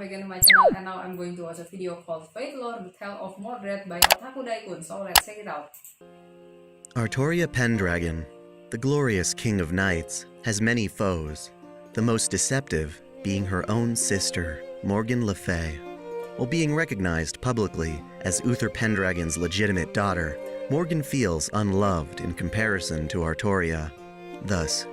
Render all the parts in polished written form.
again to my channel, and now I'm going to watch a video called Fate Lore, The Tale of Mordred by Otaku Daikun, so let's check it out. Artoria Pendragon, the glorious king of knights, has many foes, the most deceptive being her own sister, Morgan Le Fay. While being recognized publicly as Uther Pendragon's legitimate daughter, Morgan feels unloved in comparison to Artoria. Thus,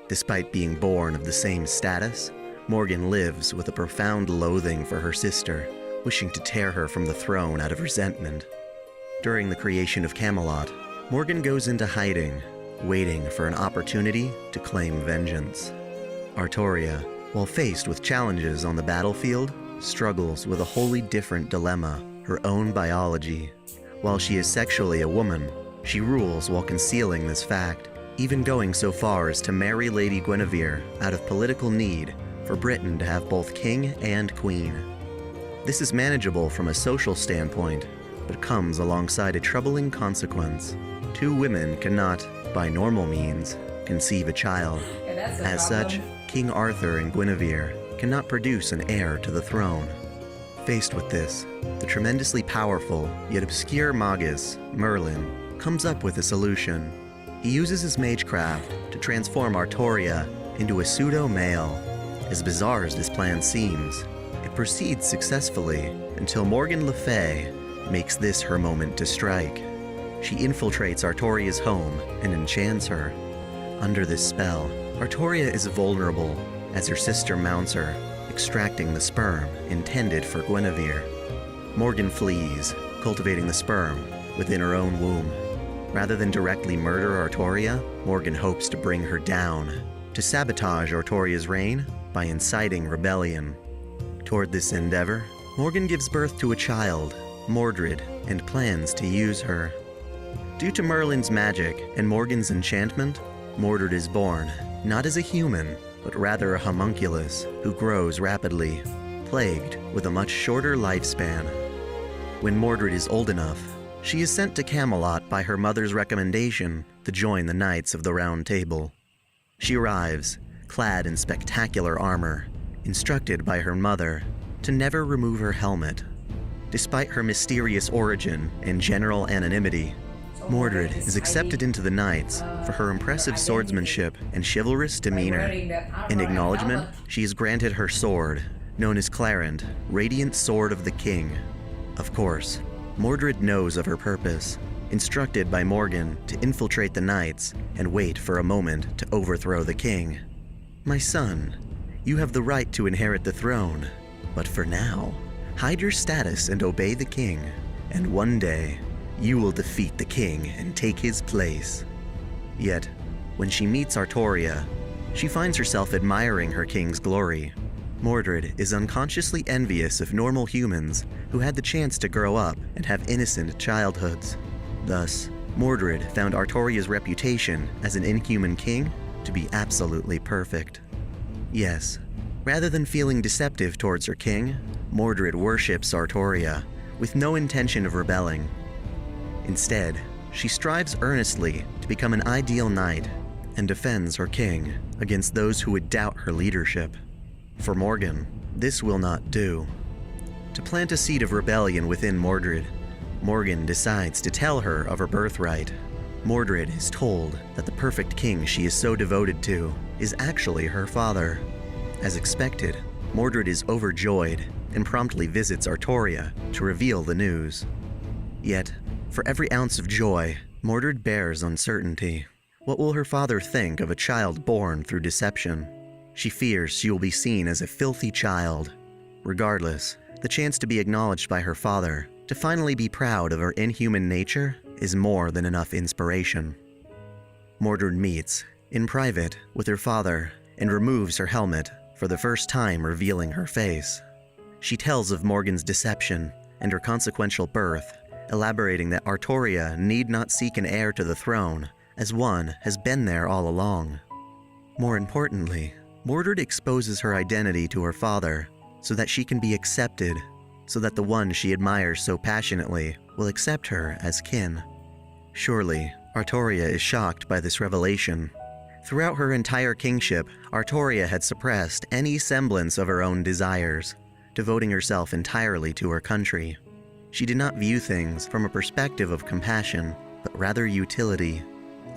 despite being born of the same status, Morgan lives with a profound loathing for her sister, wishing to tear her from the throne out of resentment. During the creation of Camelot, Morgan goes into hiding, waiting for an opportunity to claim vengeance. Artoria, while faced with challenges on the battlefield, struggles with a wholly different dilemma, her own biology. While she is sexually a woman, she rules while concealing this fact, even going so far as to marry Lady Guinevere out of political need for Britain to have both king and queen. This is manageable from a social standpoint, but comes alongside a troubling consequence. Two women cannot, by normal means, conceive a child. As such, King Arthur and Guinevere cannot produce an heir to the throne. Faced with this, the tremendously powerful yet obscure magus, Merlin, comes up with a solution. He uses his magecraft to transform Artoria into a pseudo-male. As bizarre as this plan seems, it proceeds successfully until Morgan Le Fay makes this her moment to strike. She infiltrates Artoria's home and enchants her. Under this spell, Artoria is vulnerable as her sister mounts her, extracting the sperm intended for Guinevere. Morgan flees, cultivating the sperm within her own womb. Rather than directly murder Artoria, Morgan hopes to bring her down, to sabotage Artoria's reign by inciting rebellion. Toward this endeavor, Morgan gives birth to a child, Mordred, and plans to use her. Due to Merlin's magic and Morgan's enchantment, Mordred is born, not as a human, but rather a homunculus who grows rapidly, plagued with a much shorter lifespan. When Mordred is old enough, she is sent to Camelot by her mother's recommendation to join the Knights of the Round Table. She arrives, clad in spectacular armor, instructed by her mother to never remove her helmet. Despite her mysterious origin and general anonymity, Mordred is accepted into the Knights for her impressive swordsmanship and chivalrous demeanor. In acknowledgement, she is granted her sword, known as Clarent, Radiant Sword of the King. Of course, Mordred knows of her purpose, instructed by Morgan to infiltrate the Knights and wait for a moment to overthrow the king. "My son, you have the right to inherit the throne, but for now, hide your status and obey the king, and one day, you will defeat the king and take his place." Yet, when she meets Artoria, she finds herself admiring her king's glory. Mordred is unconsciously envious of normal humans who had the chance to grow up and have innocent childhoods. Thus, Mordred found Artoria's reputation as an inhuman king to be absolutely perfect. Yes, rather than feeling deceptive towards her king, Mordred worships Artoria with no intention of rebelling. Instead, she strives earnestly to become an ideal knight and defends her king against those who would doubt her leadership. For Morgan, this will not do. To plant a seed of rebellion within Mordred, Morgan decides to tell her of her birthright. Mordred is told that the perfect king she is so devoted to is actually her father. As expected, Mordred is overjoyed and promptly visits Artoria to reveal the news. Yet, for every ounce of joy, Mordred bears uncertainty. What will her father think of a child born through deception? She fears she will be seen as a filthy child. Regardless, the chance to be acknowledged by her father, to finally be proud of her inhuman nature, is more than enough inspiration. Mordred meets, in private, with her father and removes her helmet, for the first time revealing her face. She tells of Morgan's deception and her consequential birth, elaborating that Artoria need not seek an heir to the throne, as one has been there all along. More importantly, Mordred exposes her identity to her father so that she can be accepted, so that the one she admires so passionately will accept her as kin. Surely, Artoria is shocked by this revelation. Throughout her entire kingship, Artoria had suppressed any semblance of her own desires. devoting herself entirely to her country. She did not view things from a perspective of compassion, but rather utility.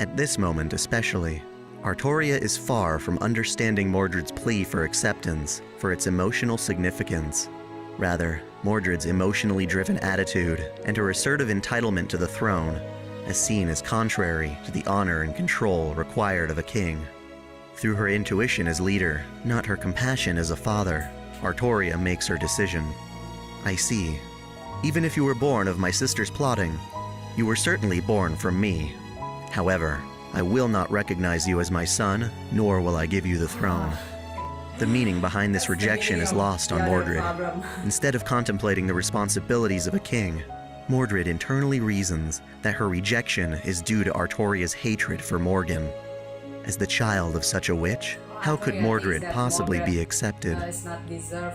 At this moment especially, Artoria is far from understanding Mordred's plea for acceptance for its emotional significance. Rather, Mordred's emotionally driven attitude and her assertive entitlement to the throne is seen as contrary to the honor and control required of a king. Through her intuition as leader, not her compassion as a father, Artoria makes her decision. I see. Even if you were born of my sister's plotting, you were certainly born from me. However, I will not recognize you as my son, nor will I give you the throne. The meaning behind this rejection is lost on Mordred. Instead of contemplating the responsibilities of a king, Mordred internally reasons that her rejection is due to Artoria's hatred for Morgan. As the child of such a witch, how could Mordred possibly be accepted?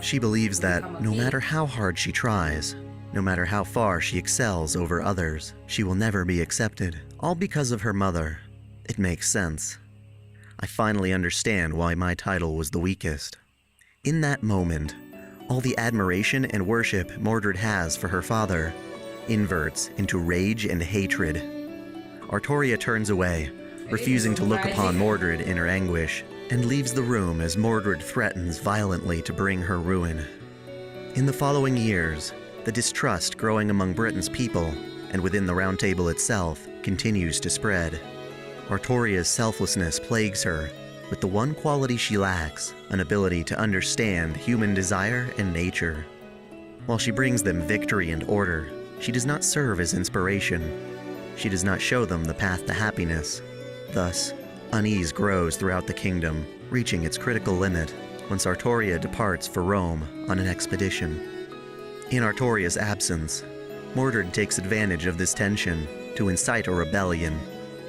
She believes that no matter how hard she tries, no matter how far she excels over others, she will never be accepted, all because of her mother. It makes sense. I finally understand why my title was the weakest. In that moment, all the admiration and worship Mordred has for her father inverts into rage and hatred. Artoria turns away, refusing to look upon Mordred in her anguish, and leaves the room as Mordred threatens violently to bring her ruin. In the following years, the distrust growing among Britain's people and within the Round Table itself continues to spread. Artoria's selflessness plagues her with the one quality she lacks, an ability to understand human desire and nature. While she brings them victory and order, she does not serve as inspiration. She does not show them the path to happiness. Thus, unease grows throughout the kingdom, reaching its critical limit once Artoria departs for Rome on an expedition. In Artoria's absence, Mordred takes advantage of this tension to incite a rebellion,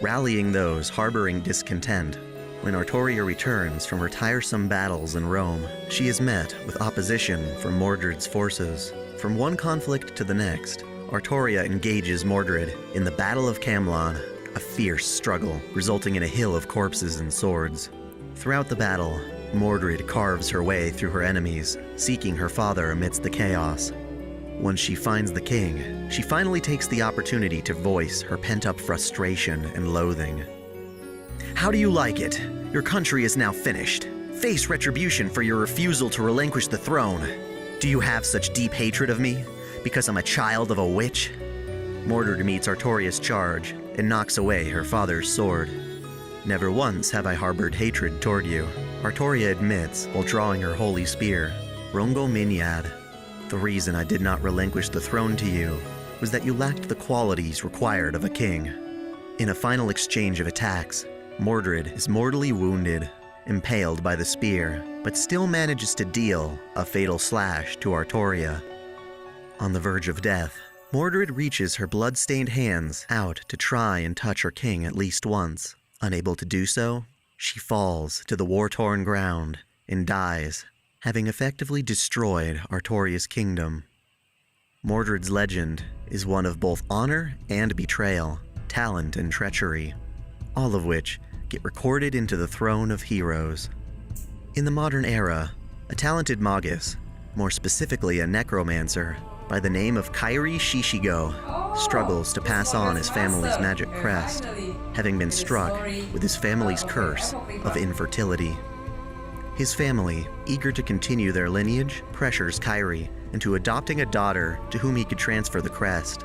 rallying those harboring discontent. When Artoria returns from her tiresome battles in Rome, she is met with opposition from Mordred's forces. From one conflict to the next, Artoria engages Mordred in the Battle of Camelot, a fierce struggle resulting in a hill of corpses and swords. Throughout the battle, Mordred carves her way through her enemies, seeking her father amidst the chaos. Once she finds the king, she finally takes the opportunity to voice her pent-up frustration and loathing. How do you like it? Your country is now finished. Face retribution for your refusal to relinquish the throne. Do you have such deep hatred of me? Because I'm a child of a witch? Mordred meets Artoria's charge and knocks away her father's sword. Never once have I harbored hatred toward you, Artoria admits while drawing her holy spear. Rongo Minyad. The reason I did not relinquish the throne to you was that you lacked the qualities required of a king. In a final exchange of attacks, Mordred is mortally wounded, impaled by the spear, but still manages to deal a fatal slash to Artoria. On the verge of death, Mordred reaches her blood-stained hands out to try and touch her king at least once. Unable to do so, she falls to the war-torn ground and dies, having effectively destroyed Artoria's kingdom. Mordred's legend is one of both honor and betrayal, talent and treachery, all of which get recorded into the throne of heroes. In the modern era, a talented magus, more specifically a necromancer, by the name of Kairi Shishigo, struggles to pass on his family's magic crest, having been struck with his family's curse of infertility. His family, eager to continue their lineage, pressures Kairi into adopting a daughter to whom he could transfer the crest.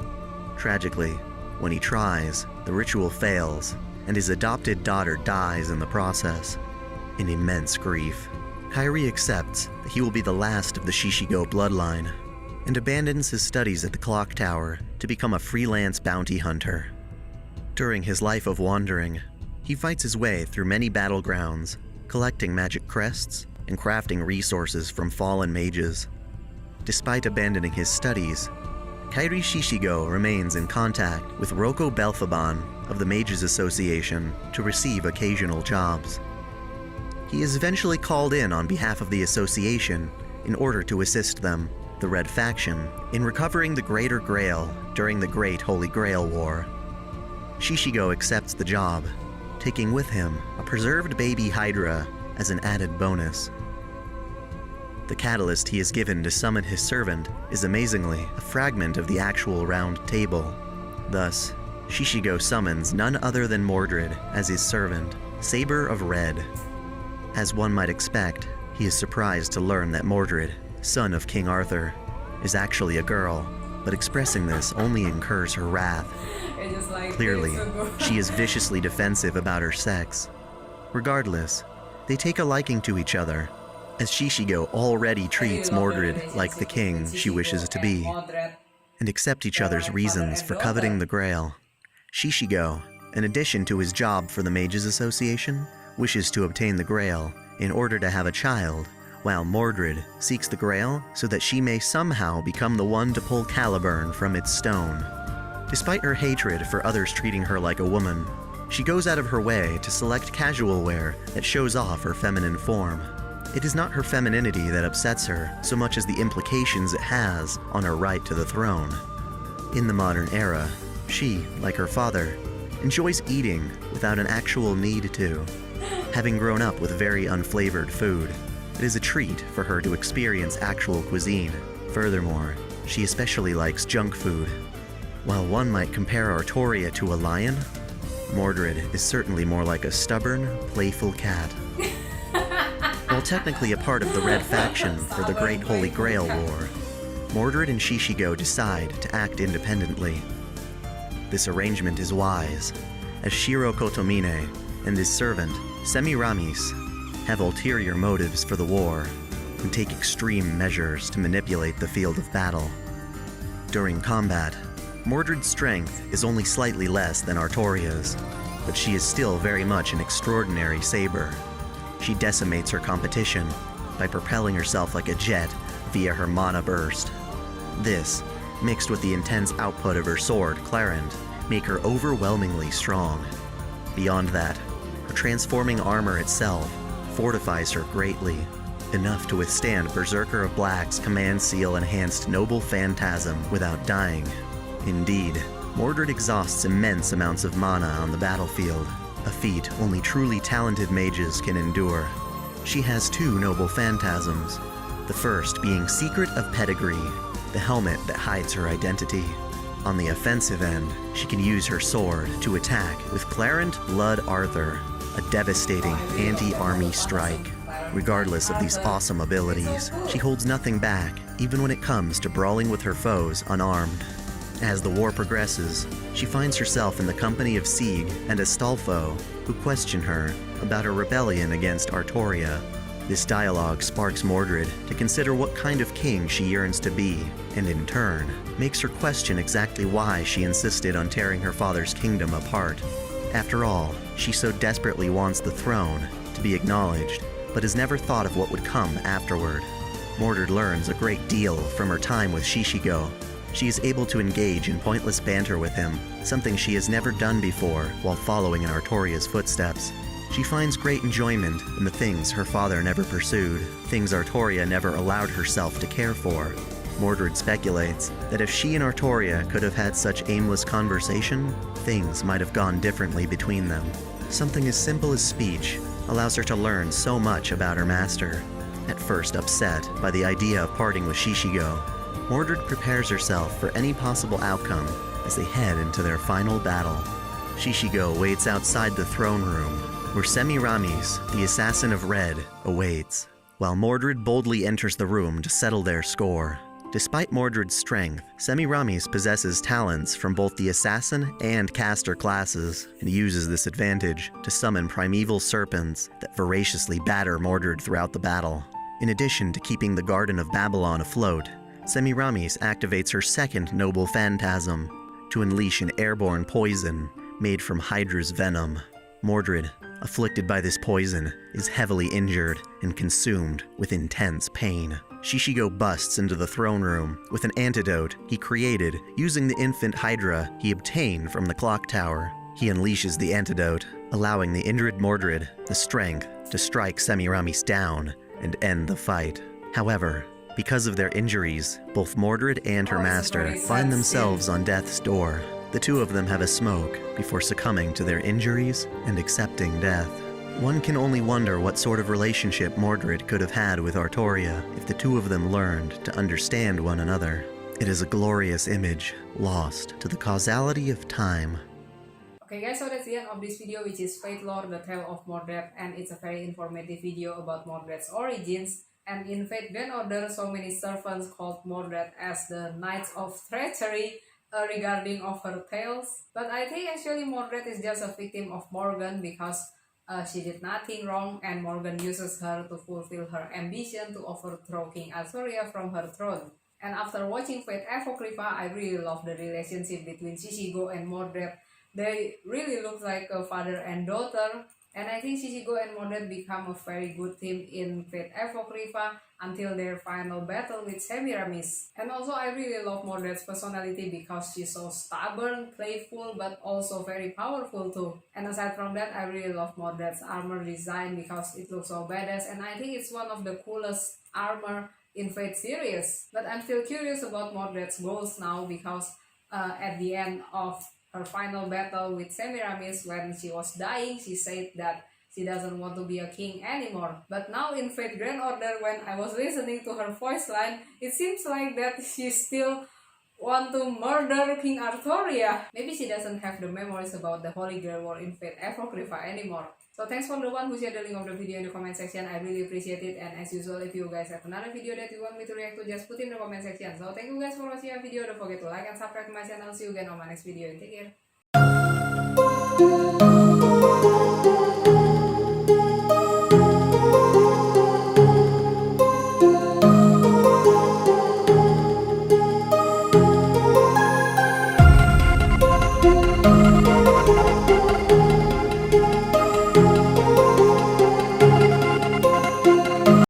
Tragically, when he tries, the ritual fails, and his adopted daughter dies in the process. In immense grief, Kairi accepts that he will be the last of the Shishigo bloodline, and abandons his studies at the clock tower to become a freelance bounty hunter. During his life of wandering, he fights his way through many battlegrounds, collecting magic crests and crafting resources from fallen mages. Despite abandoning his studies, Kairi Shishigo remains in contact with Roko Belphaban of the Mages Association to receive occasional jobs. He is eventually called in on behalf of the association in order to assist them, the Red Faction, in recovering the Greater Grail during the Great Holy Grail War. Shishigo accepts the job, taking with him a preserved baby Hydra as an added bonus. The catalyst he is given to summon his servant is amazingly a fragment of the actual round table. Thus, Shishigo summons none other than Mordred as his servant, Saber of Red. As one might expect, he is surprised to learn that Mordred, son of King Arthur, is actually a girl, but expressing this only incurs her wrath. Clearly, she is viciously defensive about her sex. Regardless, they take a liking to each other, as Shishigo already treats Mordred like the king she wishes to be, and accept each other's reasons for coveting the Grail. Shishigo, in addition to his job for the Mages Association, wishes to obtain the Grail in order to have a child, while Mordred seeks the Grail so that she may somehow become the one to pull Caliburn from its stone. Despite her hatred for others treating her like a woman, she goes out of her way to select casual wear that shows off her feminine form. It is not her femininity that upsets her so much as the implications it has on her right to the throne. In the modern era, she, like her father, enjoys eating without an actual need to. Having grown up with very unflavored food, it is a treat for her to experience actual cuisine. Furthermore, she especially likes junk food. While one might compare Artoria to a lion, Mordred is certainly more like a stubborn, playful cat. While technically a part of the Red faction for the Great Holy Grail War, Mordred and Shishigo decide to act independently. This arrangement is wise, as Shiro Kotomine and his servant, Semiramis, have ulterior motives for the war and take extreme measures to manipulate the field of battle. During combat, Mordred's strength is only slightly less than Artoria's, but she is still very much an extraordinary saber. She decimates her competition by propelling herself like a jet via her mana burst. This, mixed with the intense output of her sword, Clarent, make her overwhelmingly strong. Beyond that, her transforming armor itself fortifies her greatly, enough to withstand Berserker of Black's Command Seal enhanced Noble Phantasm without dying. Indeed, Mordred exhausts immense amounts of mana on the battlefield, a feat only truly talented mages can endure. She has two Noble Phantasms, the first being Secret of Pedigree, the helmet that hides her identity. On the offensive end, she can use her sword to attack with Clarent Blood Arthur, a devastating anti-army strike. Regardless of these awesome abilities, she holds nothing back, even when it comes to brawling with her foes unarmed. As the war progresses, she finds herself in the company of Sieg and Astolfo, who question her about her rebellion against Artoria. This dialogue sparks Mordred to consider what kind of king she yearns to be, and in turn, makes her question exactly why she insisted on tearing her father's kingdom apart. After all, she so desperately wants the throne to be acknowledged, but has never thought of what would come afterward. Mordred learns a great deal from her time with Shishigo. She is able to engage in pointless banter with him, something she has never done before while following in Artoria's footsteps. She finds great enjoyment in the things her father never pursued, things Artoria never allowed herself to care for. Mordred speculates that if she and Artoria could have had such aimless conversation, things might have gone differently between them. Something as simple as speech allows her to learn so much about her master. At first upset by the idea of parting with Shishigo, Mordred prepares herself for any possible outcome as they head into their final battle. Shishigo waits outside the throne room, where Semiramis, the assassin of Red, awaits, while Mordred boldly enters the room to settle their score. Despite Mordred's strength, Semiramis possesses talents from both the assassin and caster classes, and uses this advantage to summon primeval serpents that voraciously batter Mordred throughout the battle. In addition to keeping the Garden of Babylon afloat, Semiramis activates her second Noble Phantasm to unleash an airborne poison made from Hydra's venom. Mordred, afflicted by this poison, is heavily injured and consumed with intense pain. Shishigo busts into the throne room with an antidote he created using the infant Hydra he obtained from the clock tower. He unleashes the antidote, allowing the injured Mordred the strength to strike Semiramis down and end the fight. However, because of their injuries, both Mordred and her master find themselves on death's door. The two of them have a smoke before succumbing to their injuries and accepting death. One can only wonder what sort of relationship Mordred could have had with Artoria if the two of them learned to understand one another. It is a glorious image, lost to the causality of time. Okay guys, so that's the end of this video, which is Fate Lore, the Tale of Mordred, and it's a very informative video about Mordred's origins. And in Fate Grand Order, so many servants called Mordred as the Knights of Treachery regarding of her tales. But I think actually Mordred is just a victim of Morgan because she did nothing wrong, and Morgan uses her to fulfill her ambition to overthrow King Artoria from her throne. And after watching Fate Apocrypha, I really love the relationship between Shishigo and Mordred. They really look like a father and daughter, and I think Shishigo and Mordred become a very good team in Fate Apocrypha until their final battle with Semiramis. And also I really love Mordred's personality because she's so stubborn, playful, but also very powerful too. And aside from that, I really love Mordred's armor design because it looks so badass, and I think it's one of the coolest armor in Fate series. But I'm still curious about Mordred's goals now because at the end of her final battle with Semiramis, when she was dying, she said that she doesn't want to be a king anymore. But now in Fate Grand Order, when I was listening to her voice line, it seems like that she still want to murder King Artoria. Maybe she doesn't have the memories about the Holy Grail War in Fate Apocrypha anymore. So thanks for the one who shared the link of the video in the comment section. I really appreciate it. And as usual, if you guys have another video that you want me to react to, just put in the comment section. So thank you guys for watching our video. Don't forget to like and subscribe to my channel. See you again on my next video. Take care.